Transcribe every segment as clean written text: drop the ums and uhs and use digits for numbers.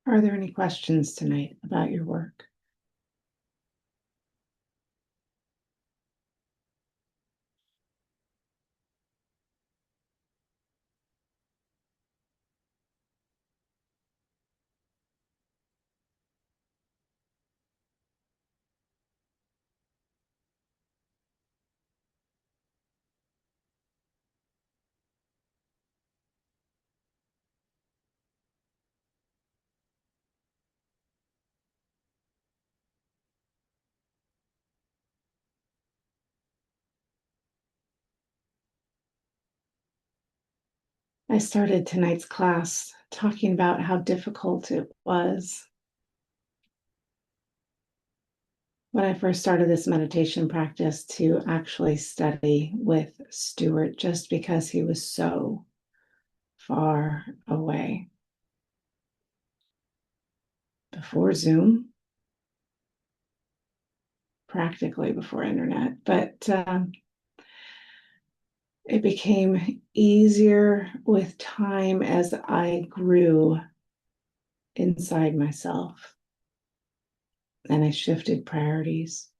Are there any questions tonight about your work? I started tonight's class talking about how difficult it was when I first started this meditation practice to actually study with Stuart, just because he was so far away. Before Zoom, practically before internet, but it became easier with time as I grew inside myself and I shifted priorities.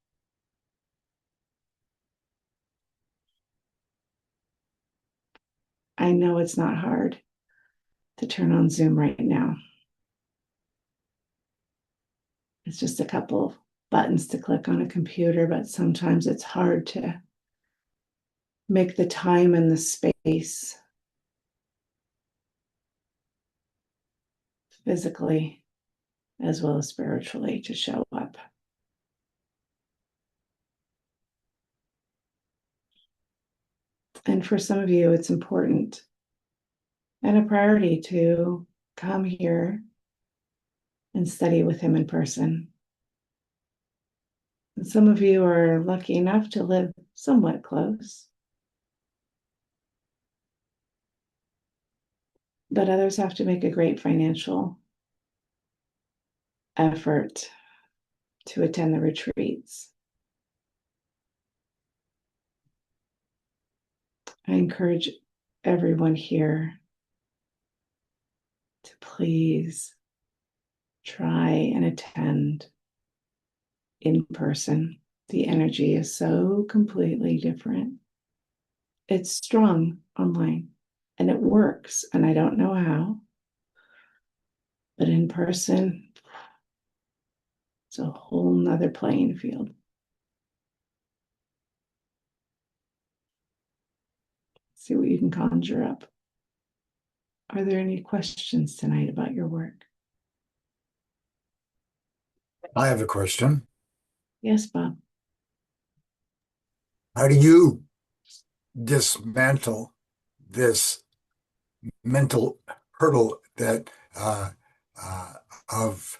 I know it's not hard to turn on Zoom right now. It's just a couple of buttons to click on a computer, but sometimes it's hard to make the time and the space physically as well as spiritually to show up. And for some of you, it's important and a priority to come here and study with him in person. And some of you are lucky enough to live somewhat close, but others have to make a great financial effort to attend the retreats. I encourage everyone here to please try and attend in person. The energy is so completely different. It's strong online and it works, and I don't know how, but in person, it's a whole nother playing field. See what you can conjure up. Are there any questions tonight about your work? I have a question. Yes, Bob. How do you dismantle this mental hurdle that uh, of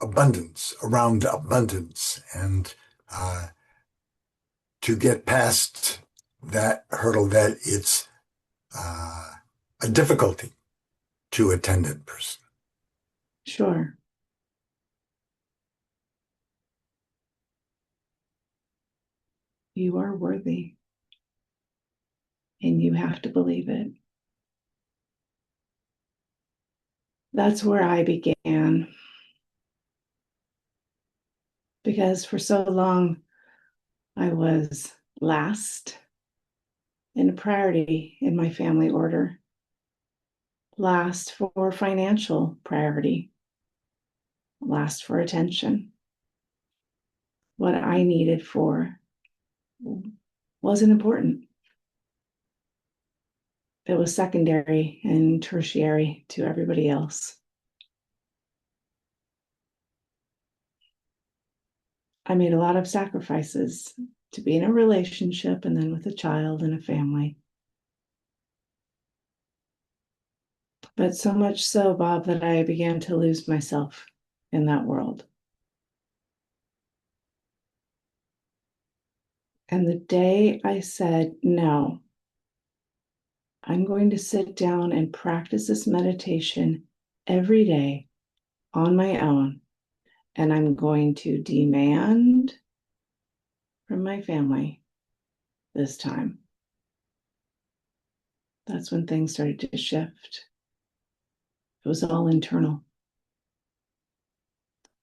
abundance, around abundance, and to get past that hurdle that it's a difficulty to attend in person? Sure. You are worthy, and you have to believe it. That's where I began, because for so long I was last in a priority in my family order, last for financial priority, last for attention. What I needed for wasn't important. It was secondary and tertiary to everybody else. I made a lot of sacrifices to be in a relationship and then with a child and a family. But so much so, Bob, that I began to lose myself in that world. And the day I said, no, I'm going to sit down and practice this meditation every day on my own, and I'm going to demand from my family this time. That's when things started to shift. It was all internal.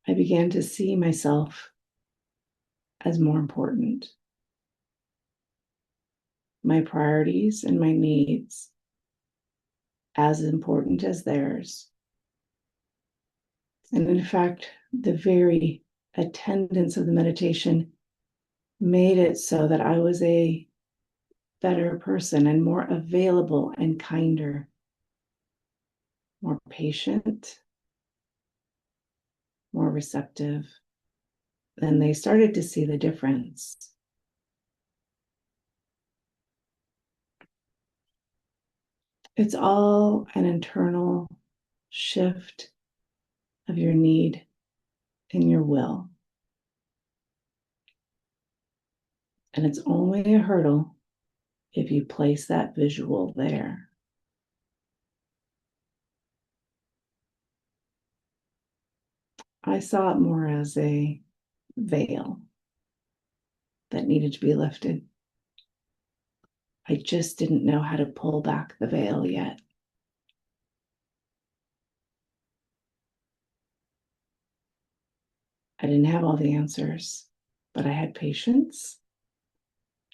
I began to see myself as more important, my priorities and my needs as important as theirs. And in fact, the very attendance of the meditation made it so that I was a better person and more available and kinder, more patient, more receptive. Then they started to see the difference. It's all an internal shift of your need and your will. And it's only a hurdle if you place that visual there. I saw it more as a veil that needed to be lifted. I just didn't know how to pull back the veil yet. I didn't have all the answers, but I had patience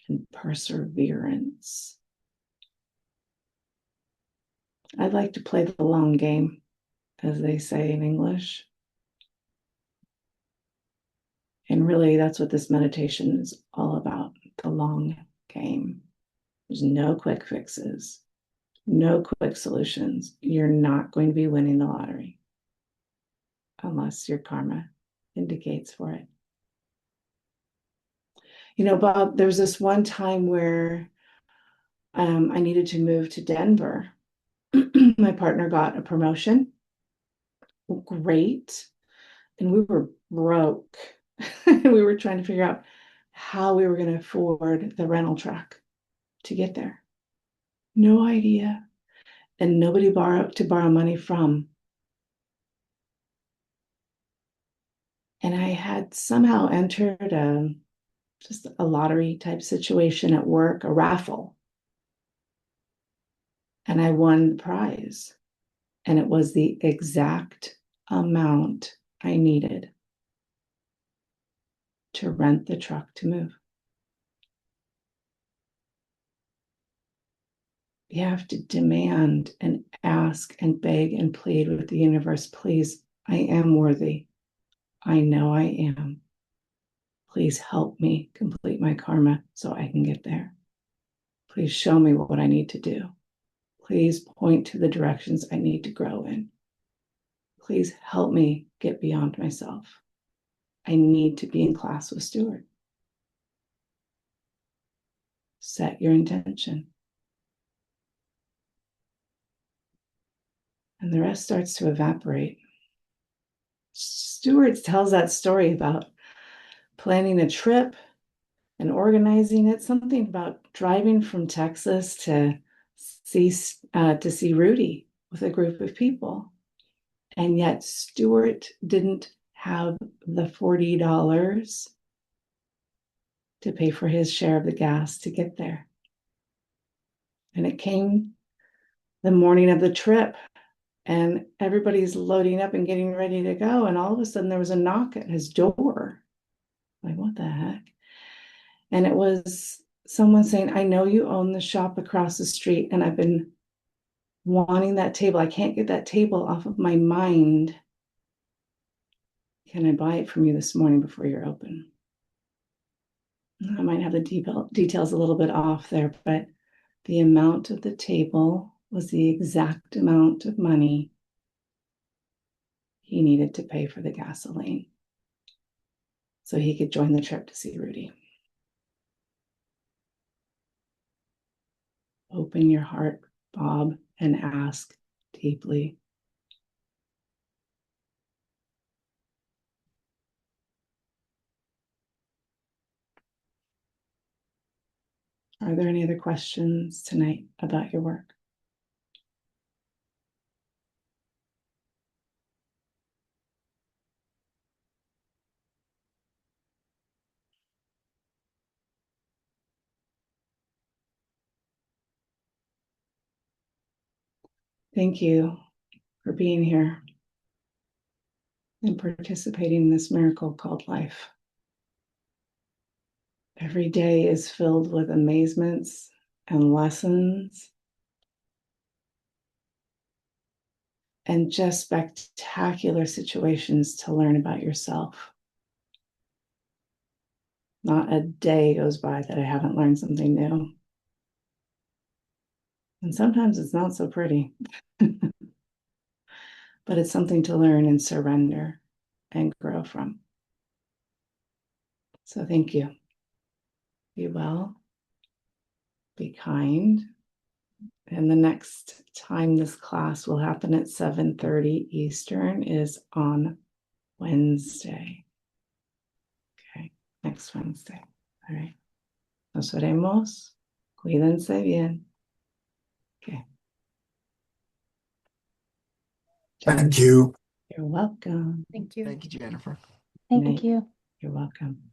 and perseverance. I like to play the long game, as they say in English. And really, that's what this meditation is all about, the long game. There's no quick fixes, no quick solutions. You're not going to be winning the lottery unless your karma indicates for it. You know, Bob, there was this one time where I needed to move to Denver. My partner got a promotion. Great. And we were broke. We were trying to figure out how we were going to afford the rental truck to get there. No idea. And nobody to borrow money from. And I had somehow entered just a lottery type situation at work, a raffle. And I won the prize. And it was the exact amount I needed to rent the truck to move. You have to demand and ask and beg and plead with the universe, please, I am worthy. I know I am. Please help me complete my karma so I can get there. Please show me what I need to do. Please point to the directions I need to grow in. Please help me get beyond myself. I need to be in class with Stuart. Set your intention. And the rest starts to evaporate. Stuart tells that story about planning a trip and organizing it, something about driving from Texas to see Rudy with a group of people. And yet Stuart didn't have the $40 to pay for his share of the gas to get there. And it came the morning of the trip, and everybody's loading up and getting ready to go. And all of a sudden there was a knock at his door. Like, what the heck? And it was someone saying, I know you own the shop across the street, and I've been wanting that table. I can't get that table off of my mind. Can I buy it from you this morning before you're open? I might have the details a little bit off there, but the amount of the table was the exact amount of money he needed to pay for the gasoline so he could join the trip to see Rudy. Open your heart, Bob, and ask deeply. Are there any other questions tonight about your work? Thank you. for being here and participating in this miracle called life. Every day is filled with amazements and lessons and just spectacular situations to learn about yourself. Not a day goes by that I haven't learned something new. And sometimes it's not so pretty, but it's something to learn and surrender and grow from. So thank you. Be well, be kind. And the next time this class will happen at 7:30 Eastern is on Wednesday. Okay, next Wednesday. All right. Nos veremos. Cuídense bien. Okay. Thank you. You're welcome. Thank you. Thank you, Jenifer. Thank you. You're welcome.